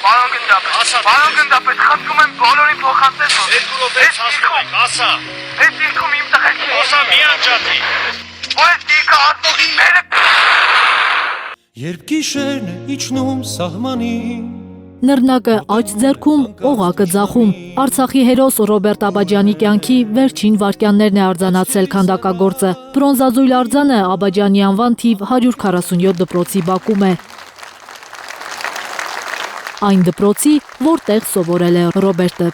Պարոն գնդապետ, խնդրում եմ բոլորին փոխանցել, որ երկու րոպե ցածրեք, ասա։ Այս դիրքում իմ տղեքի Ասա մի անջատի։ Այս դիրքը արտողինները Երբ գիշերն է իջնում սահմանին Նռնակը աջ ձեռքում, օղակը ձախում։ Արցախի հերոս Ռոբերտ Աբաջյանի կյանքի վերջին վայրկյաններն է արձանացրել քանդակագործը։ Բրոնզազույլ արձանը Աբաջյանի անվան թիվ 147 դպրոցի բակում է։ Այն դպրոցի, որտեղ սովորել է Ռոբերտը։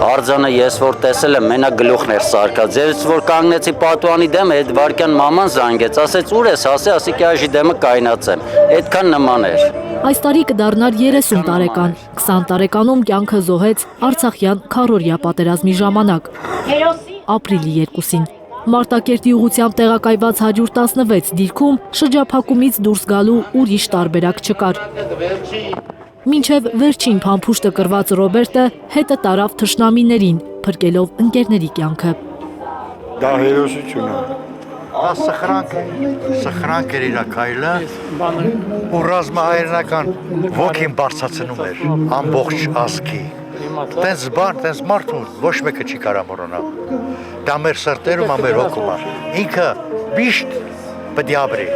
Արձանը ես որ տեսել եմ, մենակ գլուխն էր սարկած։ Ձերից որ կանգնեցի պատուանի դեմ, այդ վարքյան մաման զանգեց, ասեց ուր ես, ասի աշի դեմը կայնացեմ։ Այդքան նման էր։ Այս տարի կդառնար 30 տարեկան։ 20 տարեկանում կյանքը զոհեց Արցախյան քառորյա պատերազմի ժամանակ։ Ապրիլի 2-ին։ Մարտակերտի ուղղությամբ տեղակայված 116 դիրքում շրջափակումից դուրս գալու ուրիշ տարբերակ չկար։ Մինչև վերջին փամփուշտը կրված Ռոբերտը հետը տարավ թշնամիներին, փրկելով ընկերների կյանքը։ Դա հերոսություն է։ Դա սխրանք էր իր քայլը, ու ռազմահայրենական ոգին բարձրացնում էր ամբողջ ազգի։ Տենց բան, տենց մարդու ոչ մեկը չի կարա մոռանալ։ Դա մեր սրտերում, մեր հոգում է։ Ինքը միշտ պետք է ապրի։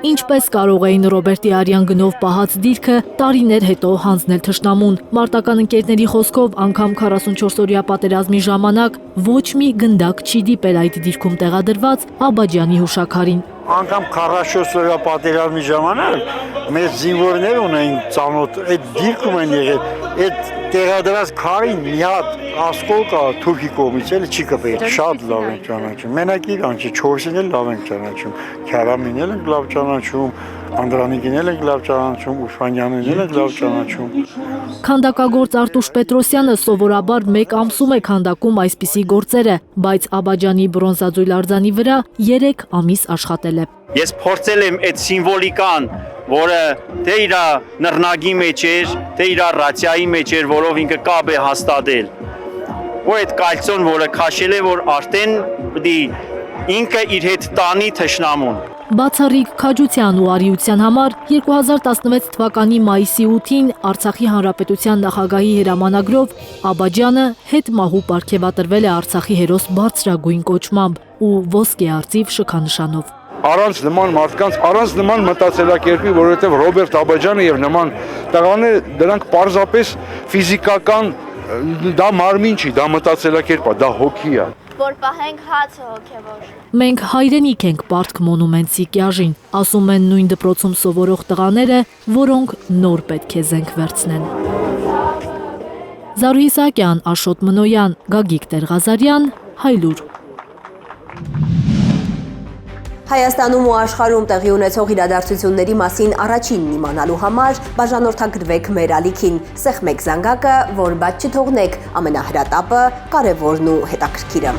Ինչպես կարող էին Ռոբերտի արյան գնով պահած դիրքը տարիներ հետո հանձնել թշնամուն։ Մարտական ընկերների խոսքով անգամ 44-օրյա պատերազմի ժամանակ ոչ մի գնդակ չի դիպել այդ դիրքում տեղադրված Աբաջյանի հուշաքարին։ Անգամ 44-օրյա պատերազմի ժամանակ մեծ զինվորներ ունեին ծանոթ, այդ դիրքում են եղել, այդ տեղադրած քարին մի հատ ասկոլ կա թուրքի կողմից, էլ չի կպել։ Շատ լավ են ճանաչում։ Մենակ իրան չի, 4-ին էլ լավ են ճանաչում։ Քյարամին էլ են լավ ճանաչում, Անդրանիկին էլ են լավ ճանաչում, Ուշվանյանին էլ են լավ ճանաչում։ Քանդակագործ Արտուշ Պետրոսյանը սովորաբար 1 ամսում է քանդակում այսպիսի գործերը, բայց Աբաջյանի բրոնզազույլ արձանի վրա 3 ամիս աշխատել է։ Ես փորձել եմ այդ սիմվոլիկան, որը թե իր նռնակի մեջ էր, թե իր ռացիայի մեջ էր, որով ինքը կապ է հաստատել։ Ու այդ կալցոն, որը քաշել է, որ արդեն պիտի ինքը իր հետ տանի թշնամուն։ Բացառիկ քաջության ու արիության համար 2016 թվականի մայիսի 8-ին Արցախի Հանրապետության նախագահի հրամանագրով Աբաջյանը հետմահու պարգևատրվել է Արցախի հերոս բարձրագույն կոչմամբ ու ոսկե արծիվ շքանշանով։ Առանց նման մարդկանց, առանց նման մտածելակերպի, որովհետև Ռոբերտ Աբաջյանը եւ նման տղաները դրանք պարզապես ֆիզիկական դա մարմին չի, դա մտածելակերպ է, դա հոգի է։ Որ պահենք հացը հոգևոր։ Մենք հայրենիք ենք Պարտք մոնումենտի կյաժին, ասում են նույն դպրոցում սովորող տղաները, որոնք նոր պետք է զենք վերցնեն։ Զարուհի Սահակյան, Աշոտ Մնոյան, Գագիկ Տեր-Ղազարյան, Հայլուր։ Հայաստանում ու աշխարհում տեղի ունեցող իրադարձությունների մասին առաջինն իմանալու համար բաժանորդագրվեք մեր ալիքին, սեղմեք զանգակը, որ բաց չթողնեք ամենահրատապը, կարևորն ու հետաքրքիրը։